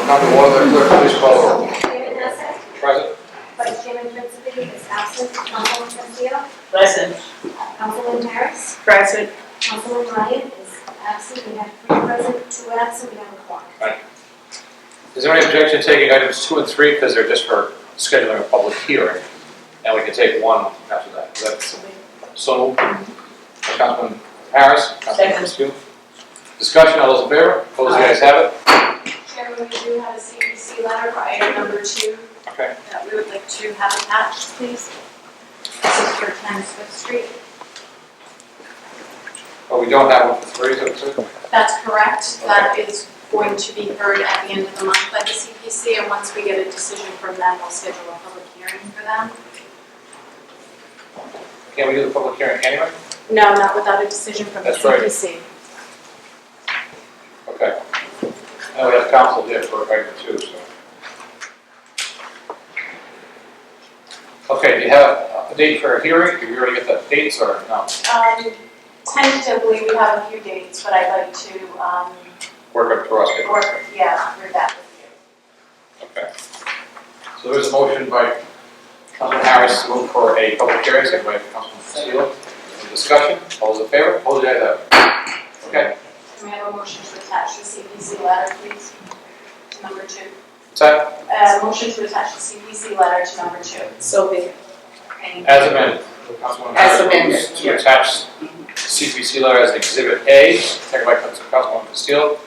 Come to order, clerk, please call the roll. Chairman Hesse. Present. Vice Chairman Principe is absent. Councilman Castillo. Present. Councilman Harris. Present. Councilman Ryan is absent. We have 3 present, 2 absent. We have a quorum. Is there any objection to taking items 2 and 3 because they're just for scheduling a public hearing? And we can take one after that. Is that so? Councilman Harris? Councilman Castillo? Discussion, all those in favor? Opposed, the ayes have it. Chairman, we do have a CPC letter for item number 2 Okay. that we would like to have attached, please. This is for 10 Smith Street. Oh, we don't have one for 3, so That's correct. That is going to be heard at the end of the month by the CPC, and once we get a decision from them, we'll schedule a public hearing for them. can we do the public hearing anyway? No, not without a decision from the That's right. CPC. Okay. And we have council here for item 2, so. Okay, do you have a date for a hearing? Did we already get the dates or no? Tentatively, we have a few dates, but I'd like to Work up to us. work through that with you. Okay. So there's a motion by Councilman Harris to move for a public hearing, second by Councilman Castillo. Any discussion? All those in favor? Opposed, the ayes have it. Okay. Can we have a motion to attach the CPC letter, please, to number 2? Second. Motion to attach the CPC letter to number 2. So be it. As amended. Councilman As Harris amended, moves to yeah. attach CPC letter as Exhibit A, second by Councilman Castillo.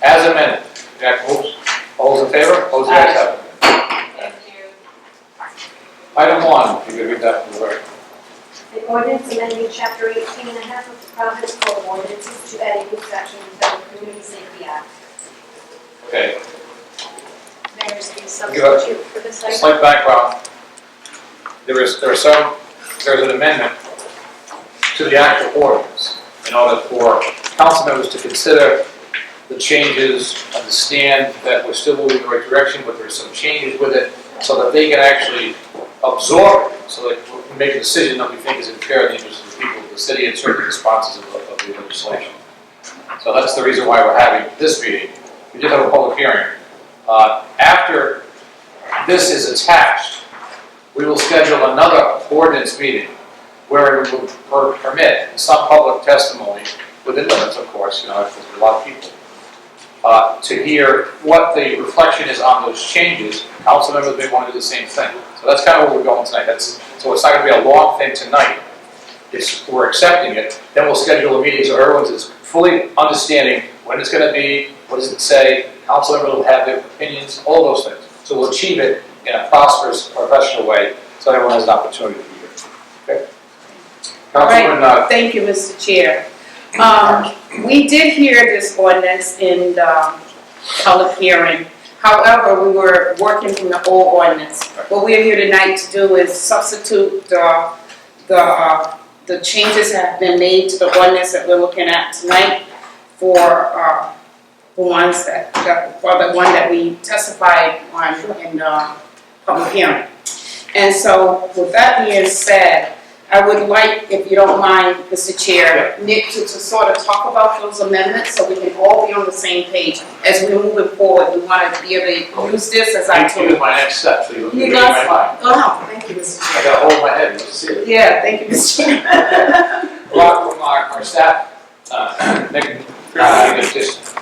As amended. Jack moves. All those in favor? Opposed, the ayes have it. Thank you. Item 1, if you could read that from the word. An ordinance amending Chapter 18.5 of the Providence Code of Ordinances to add a new section to the Community Safety Act. Okay. There's the Give us substitute for this item. Slight background. There's an amendment to the actual ordinance in order for council members to consider the changes, understand that we're still moving in the right direction, but there's some changes with it, so that they can actually absorb it, so that we can make a decision that we think is in fair in the interest of the people of the city and certainly the sponsors of the legislation. So that's the reason why we're having this meeting. We did have a public hearing. After this is attached, we will schedule another ordinance meeting where we will permit some public testimony, within limits, of course, because there's a lot of people, to hear what the reflection is on those changes. Council members may want to do the same thing. So that's kind of where we're going tonight. So it's not going to be a long thing tonight. We're accepting it. Then we'll schedule a meeting so everyone's is fully understanding when it's going to be, what does it say. Council members will have their opinions, all those things. So we'll achieve it in a prosperous, professional way so everyone has an opportunity to be here. Okay? All Councilman, right, thank you, Mr. Chair. We did hear this ordinance in the public hearing. However, we were working from the old ordinance. What we're here tonight to do is substitute the changes that have been made to the ordinance that we're looking at tonight for the one that we testified on in the public hearing. And so, with that being said, I would like, if you don't mind, Mr. Chair, Nick, to sort of talk about those amendments so we can all be on the same page as we're moving forward. We want to be able to use this as I told you you. my next step, so you You read got my mind. Oh, thank you, Mr. I Chair. got to hold my head, you see it. Yeah, thank you, Mr. Chair. A lot from our staff, Nick, just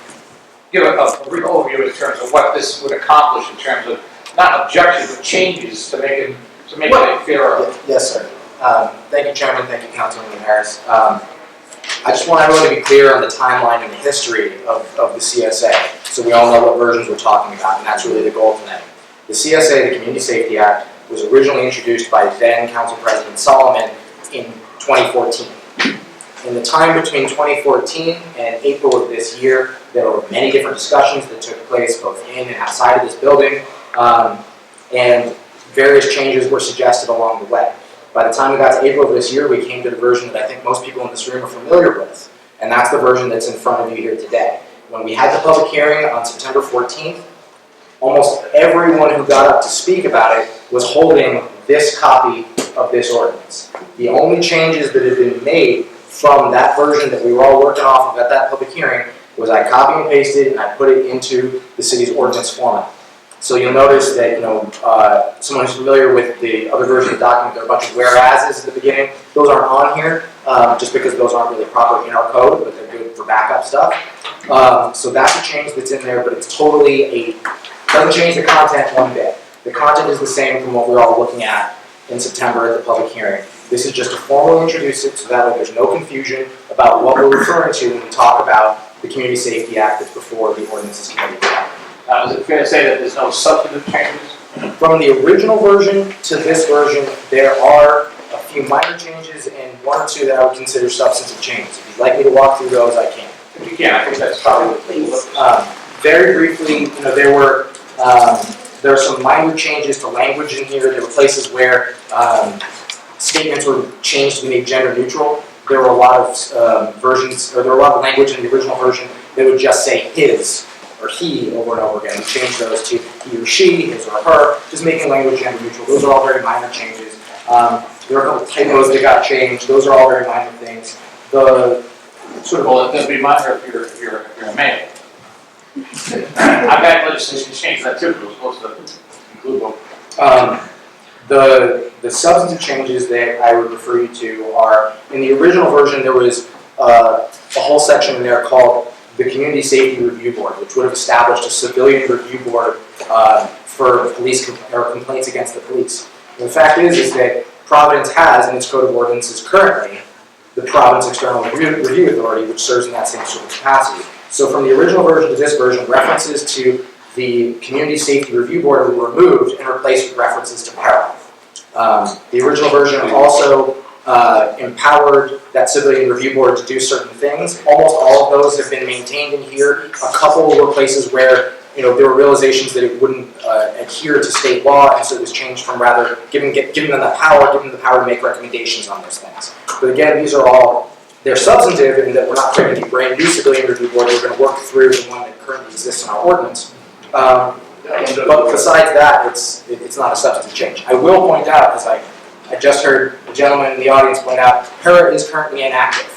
give a brief overview in terms of what this would accomplish in terms of, not objections, but changes to make it a fairer. Yes, sir. Thank you, Chairman. Thank you, Councilman Harris. I just want everyone to be clear on the timeline and the history of the CSA, so we all know what versions we're talking about, and that's really the goal tonight. The CSA, the Community Safety Act, was originally introduced by then Council President Solomon in 2014. In the time between 2014 and April of this year, there were many different discussions that took place both in and outside of this building, and various changes were suggested along the way. By the time we got to April of this year, we came to the version that I think most people in this room are familiar with, and that's the version that's in front of you here today. When we had the public hearing on September 14th, almost everyone who got up to speak about it was holding this copy of this ordinance. The only changes that have been made from that version that we were all working off of at that public hearing was I copy and pasted and I put it into the city's ordinance format. So you'll notice that, someone who's familiar with the other version of the document, there are a bunch of whereases at the beginning. Those aren't on here, just because those aren't really proper in our code, but they're good for backup stuff. So that's a change that's in there, but it's totally doesn't change the content one bit. The content is the same from what we're all looking at in September at the public hearing. This is just to formally introduce it so that way there's no confusion about what we're referring to when we talk about the Community Safety Act that's before the ordinances committee. Is it fair to say that there's no substantive changes? From the original version to this version, there are a few minor changes and one or two that I would consider substantive changes. If you'd like me to walk through those, I can. If you can, I think that's probably Please. Very briefly, there were some minor changes to language in here. There were places where statements were changed to be made gender neutral. There were a lot of there were a lot of language in the original version that would just say his or he over and over again. We changed those to he or she, his or her, just making language gender neutral. Those are all very minor changes. There are a couple typos that got changed. Those are all very minor things. The sort of Well, it doesn't be minor if you're a male. I've had legislation change that too, but it was supposed to include both. The substantive changes that I would refer you to are, in the original version, there was a whole section in there called the Community Safety Review Board, which would have established a civilian review board for police complaints against the police. And the fact is that Providence has, in its code of ordinances currently, the Providence External Review Authority, which serves in that same sort of capacity. So from the original version to this version, references to the Community Safety Review Board were removed and replaced with references to PARA. The original version also empowered that civilian review board to do certain things. Almost all of those have been maintained in here. A couple were places where there were realizations that it wouldn't adhere to state law, and so it was changed from rather giving them the power to make recommendations on those things. But again, these are all, they're substantive in that we're not creating a brand new civilian review board. We're going to work through the one that currently exists in our ordinance. But besides that, it's not a substantive change. I will point out, as I just heard a gentleman in the audience point out, PARA is currently inactive.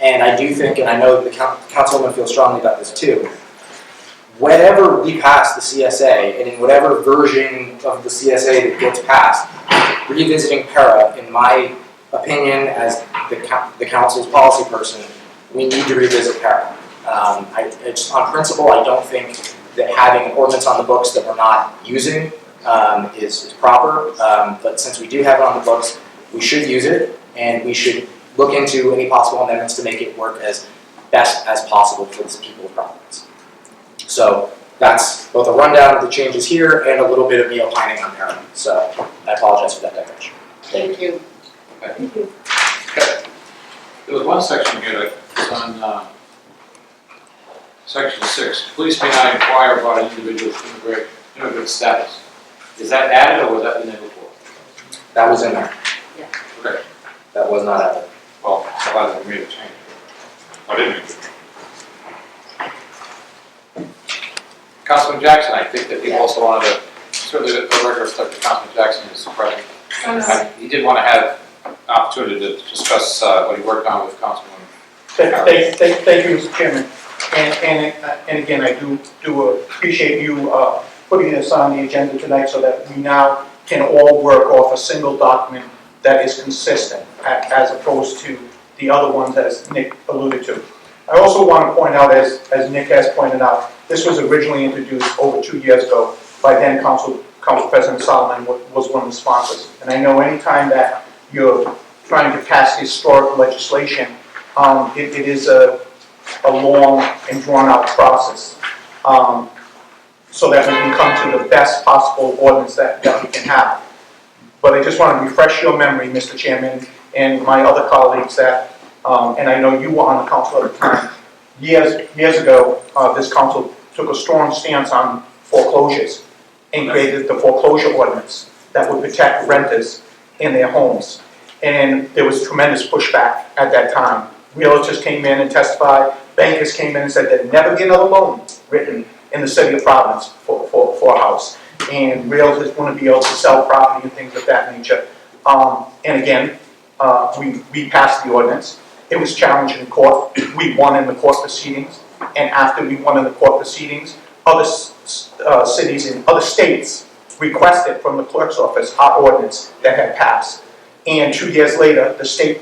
And I do think, and I know that the councilwoman feels strongly about this too, whenever we pass the CSA, and in whatever version of the CSA that gets passed, revisiting PARA, in my opinion, as the council's policy person, we need to revisit PARA. Just on principle, I don't think that having an ordinance on the books that we're not using is proper, but since we do have it on the books, we should use it, and we should look into any possible amendments to make it work as best as possible for the people of Providence. So that's both a rundown of the changes here and a little bit of me opining on PARA. So I apologize for that digression. Thank you. Thank you. Okay. There was one section here that's on Section 6. Police may not inquire about an individual's immigrant status. Is that added or was that in there before? That was in there. Yeah. Okay. That was not added. Well, somebody made a change. I didn't make it. Councilman Jackson, I think that he also wanted to, certainly the record reflects that Councilman Jackson is present. He did want to have an opportunity to discuss what he worked on with Councilman. Thank you, Mr. Chairman. And again, I do appreciate you putting this on the agenda tonight so that we now can all work off a single document that is consistent as opposed to the other ones as Nick alluded to. I also want to point out, as Nick has pointed out, this was originally introduced over 2 years ago by then Council President Solomon was one of the sponsors. And I know anytime that you're trying to pass historic legislation, it is a long and drawn-out process, so that we can come to the best possible ordinance that we can have. But I just want to refresh your memory, Mr. Chairman, and my other colleagues that, and I know you were on the council at the time, years ago, this council took a strong stance on foreclosures and created the foreclosure ordinance that would protect renters in their homes. And there was tremendous pushback at that time. Realtors came in and testified, bankers came in and said there'd never be another loan written in the city of Providence for a house. And realtors want to be able to sell property and things of that nature. And again, we passed the ordinance. It was challenged in court. We won in the court proceedings. and after we won in the court proceedings, other cities in other states requested from the clerk's office our ordinance that had passed. And 2 years later, the state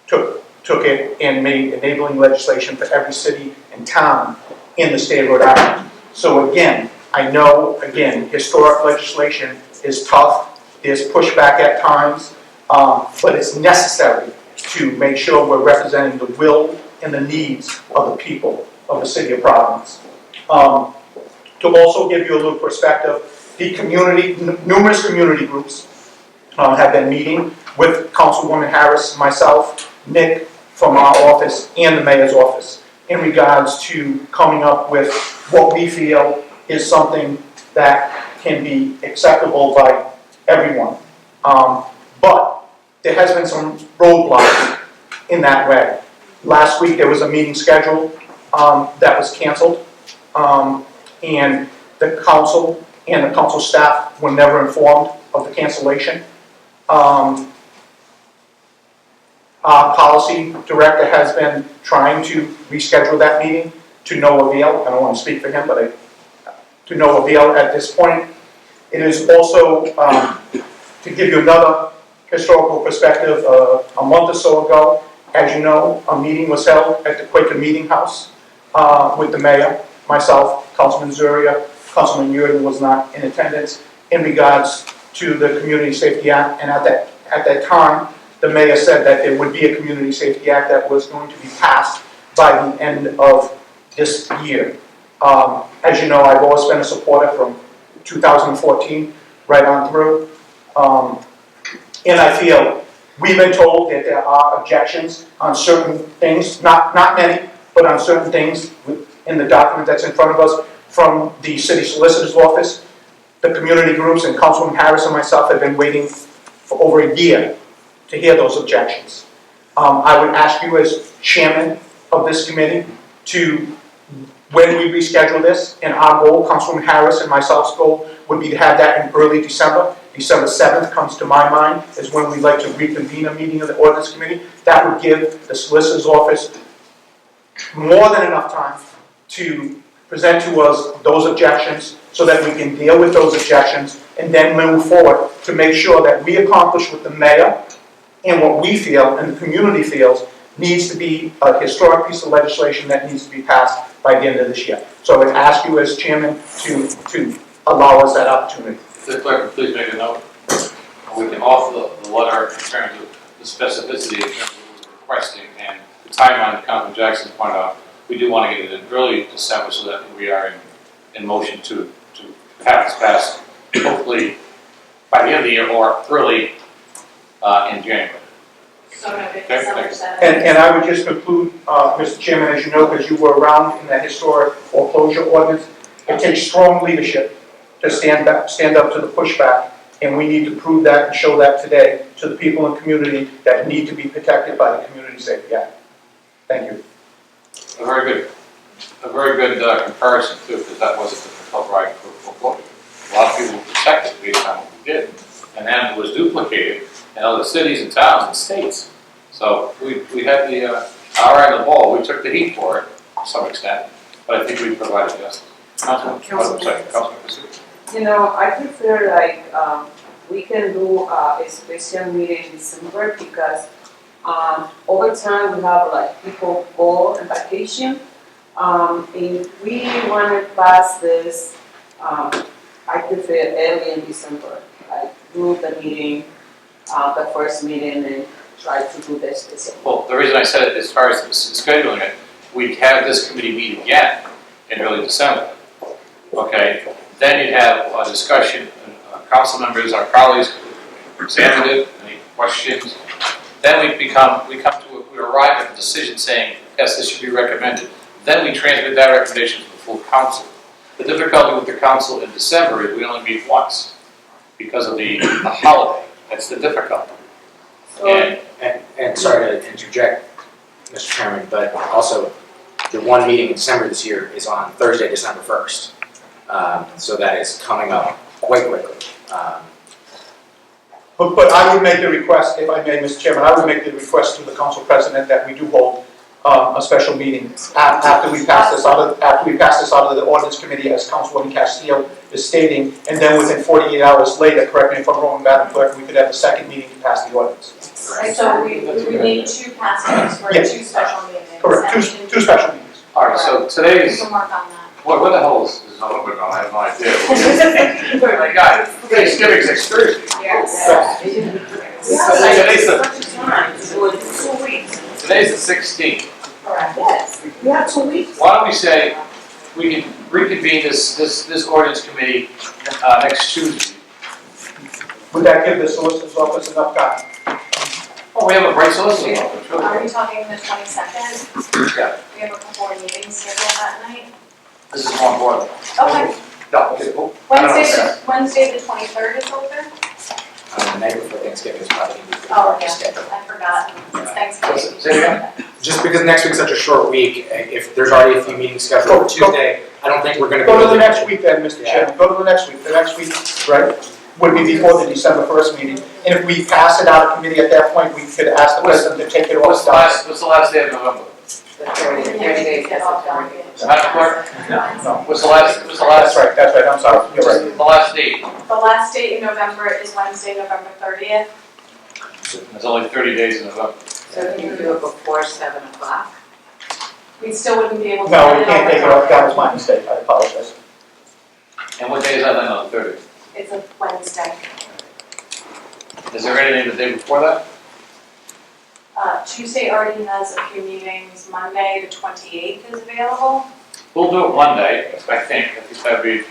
took it and made enabling legislation for every city and town in the state of Rhode Island. So again, I know, historic legislation is tough, there's pushback at times, but it's necessary to make sure we're representing the will and the needs of the people of the city of Providence. To also give you a little perspective, numerous community groups have been meeting with Councilwoman Harris, myself, Nick from our office, and the mayor's office in regards to coming up with what we feel is something that can be acceptable by everyone. But there has been some roadblocks in that way. Last week there was a meeting scheduled that was canceled, and the council and the council staff were never informed of the cancellation. Our policy director has been trying to reschedule that meeting to no avail. I don't want to speak for him, but to no avail at this point. It is also, to give you another historical perspective, a month or so ago, as you know, a meeting was held at the Quaker Meeting House with the mayor, myself, Councilman Zuria, Councilman Yurden was not in attendance, in regards to the Community Safety Act. And at that time, the mayor said that there would be a Community Safety Act that was going to be passed by the end of this year. As you know, I've always been a supporter from 2014 right on through. And I feel we've been told that there are objections on certain things, not many, but on certain things in the document that's in front of us from the city solicitor's office. The community groups and Councilwoman Harris and myself have been waiting for over a year to hear those objections. I would ask you as chairman of this committee to, when we reschedule this, and our goal, Councilwoman Harris and myself's goal, would be to have that in early December. December 7th comes to my mind is when we'd like to reconvene a meeting of the ordinance committee. That would give the solicitor's office more than enough time to present to us those objections so that we can deal with those objections and then move forward to make sure that we accomplish what the mayor and what we feel and the community feels needs to be a historic piece of legislation that needs to be passed by the end of this year. So I would ask you as chairman to allow us that opportunity. The clerk, please make a note. We can offer the letter in terms of the specificity in terms of what we're requesting and the timeline that Councilman Jackson pointed out. We do want to get it in early December so that we are in motion to have this passed, hopefully by the end of the year or early in January. So noted, Okay, December thanks. 7th. And I would just conclude, Mr. Chairman, as you know, because you were around in that historic foreclosure ordinance, it takes strong leadership to stand up to the pushback, and we need to prove that and show that today to the people in the community that need to be protected by the Community Safety Act. Thank you. A very good comparison too, because that was a difficult right for foreclosure. A lot of people were protected based on what we did, and then it was duplicated in other cities and towns and states. So we had our end of the ball. We took the heat for it to some extent, but I think we provided justice. Councilman Pursuit. You know, I prefer we can do a special meeting in December because over time we have people go on vacation. If we want to pass this, I prefer early in December. Do the meeting, the first meeting, and try to do this special. Well, the reason I said it as far as scheduling it, we'd have this committee meet again in early December. Okay, then you'd have a discussion, council members, our colleagues examine it, any questions. Then we arrive at a decision saying, yes, this should be recommended. Then we transmit that recommendation to the full council. The difficulty with the council in December is we only meet once because of the holiday. That's the difficulty. And sorry to interject, Mr. Chairman, but also the one meeting in December this year is on Thursday, December 1st. So that is coming up quite quickly. But I would make the request, if I may, Mr. Chairman, I would make the request to the council president that we do hold a special meeting after we pass this out of the ordinance committee, as Councilwoman Castillo is stating, and then within 48 hours later, correct me if I'm wrong, Madam Clerk, we could have a second meeting to pass the ordinance. So we need two passings for Yes. two special meetings. Correct, and two special meetings. All right, so We today's, can work on that. what the hell is November going? I have no idea. My God, Thanksgiving's next Thursday. Yes. Today's the, Correct. 2 weeks. today's the 16th. Yes, we have 2 weeks. Why don't we say, we can reconvene this ordinance committee, next Tuesday. Would that give the solicitor's office enough time? Oh, we have a bright solicitor office, really. Are we talking the 22nd? Yeah. We have a couple of meetings scheduled that night. This is more important. Okay. No, okay, well, I don't know. Wednesday the 23rd is open? The night before Thanksgiving is probably going to be Oh, the yeah, schedule. I forgot. It's Thanksgiving. Say it again? Just because next week's such a short week, if there's already a few meetings scheduled Go- for Tuesday, I don't think we're gonna be Go able to to. the next week then, Mr. Chairman, go to the next week. The next week, right, would be before the December 1st meeting. And if we pass it out of committee at that point, we could ask the president to take it off. What's the last day of November? Get off down. Madam Clerk? No. What's the last, That's right, I'm sorry, you're right. the last date? The last date in November is Wednesday, November 30th. There's only 30 days in November. So can you do it before 7 o'clock? We still wouldn't be able to. No, get we it can't on take it the off, that was my mistake, I apologize. And what day is that then on the 30th? It's a Wednesday. Is there anything the day before that? Tuesday already has a few meetings. Monday, the 28th is available. We'll do it Monday, I think that'd be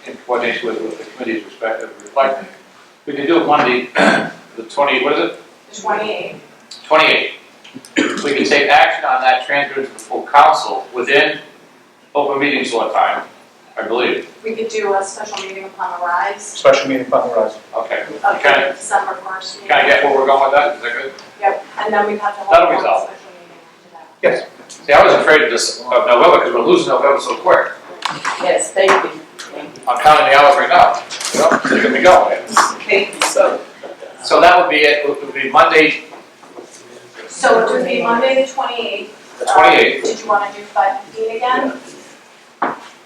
in coordination with the committee's respective reflecting. We can do it Monday, the 20, what is it? The 28th. 28. We can take action on that, transfer it to the full council within open meeting law time, I believe. We could do a special meeting upon the rise Special meeting upon the horizon. Okay. of You the kind December 1st meeting. of get where we're going with that? Is that good? Yep, and then we'd have to hold That'll one resolve. special meeting after that. Yes. See, I was afraid of this, of November, because we're losing November so quick. Yes, thank you. I'm counting the hours right now. You know, they're gonna be going. Thank you, so. So that would be it, it would be Monday, So it would be Monday, the 28th. the 28th. Did you want to do 5:15 again?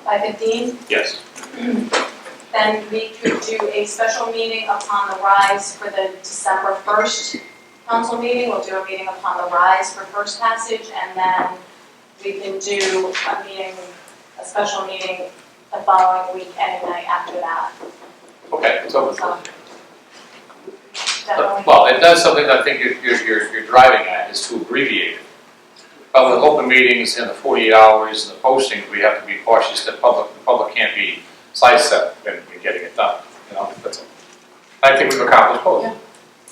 5:15? Yes. Then we could do a special meeting upon the rise for the December 1st council meeting. We'll do a meeting upon the rise for first passage, and then we can do a meeting, a special meeting the following week, any night after that. Okay, so, So, definitely. well, it does something that I think you're driving at, is to abbreviate it. But with open meetings and the 48 hours and the postings, we have to be cautious that the public can't be sidestepped in getting it done, you know, that's it. I think we've accomplished both.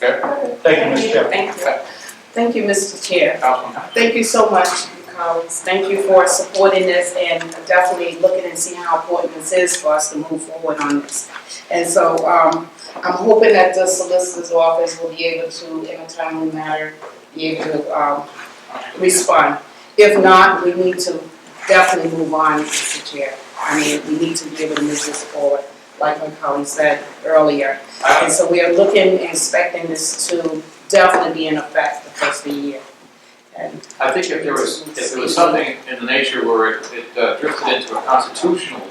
Okay? Thank you, Mr. Chairman. Thank you. Thank you, Mr. Chair. Councilman? Thank you so much, colleagues. Thank you for supporting this and definitely looking and seeing how important this is for us to move forward on this. And so, I'm hoping that the solicitor's office will be able to, in a timely manner, be able to, respond. If not, we need to definitely move on, Mr. Chair. I mean, we need to be able to move this forward, like my colleague said earlier. And so we are looking and expecting this to definitely be in effect the first of the year. And I think if there was something in the nature where it drifted into a constitutional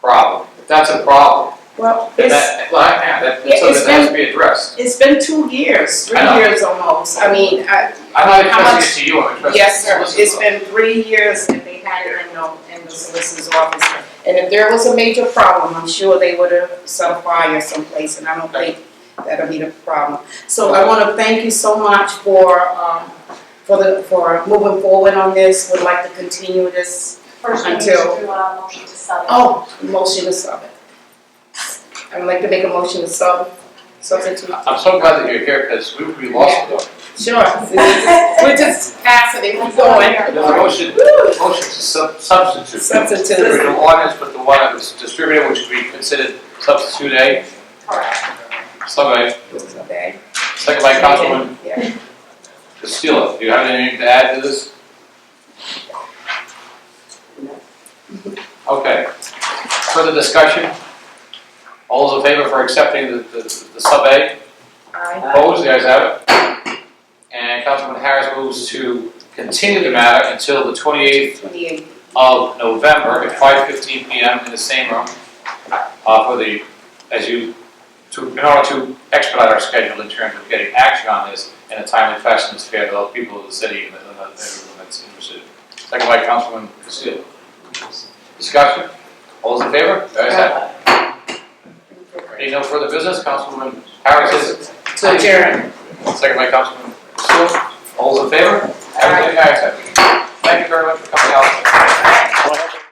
problem, if that's a problem, well, then it's, that's Yeah, something it's that has to be addressed. it's been 2 years, 3 I know. years almost. I mean, I'm not How much- addressing it to you, I'm addressing yes, sir, the it's solicitor. been 3 years that they had it in the solicitor's office. And if there was a major problem, I'm sure they would have set a fire someplace, and I don't think that'll be the problem. So I want to thank you so much for moving forward on this. Would like to continue this. First, we need Until- to do a motion to sub it. Oh, motion to sub it. I would like to make a motion to substitute. I'm so glad that you're here, because we lost them. Sure, we're just passing it, keep going. There's a motion to substitute. Substitute. The original ordinance, but the one that was distributed, which would be considered substitute A. Correct. Somebody, Okay. second by Councilman Yeah. Castillo. Do you have anything to add to this? Okay. Further discussion? All those in favor for accepting the sub A? Aye. Opposed? The ayes have it. And Councilman Harris moves to continue the matter until the 28th 28th. of November at 5:15 PM in the same room, for the, in order to expedite our schedule in terms of getting action on this in a timely fashion that's fair to the people of the city and everyone that's interested. Second by Councilman Castillo. Discussion? All those in favor? Ayes have it. Any no further business? Councilwoman Harris is So adjourn. second by Councilman Castillo. All those in favor? Ayes have it. Thank you very much for coming out.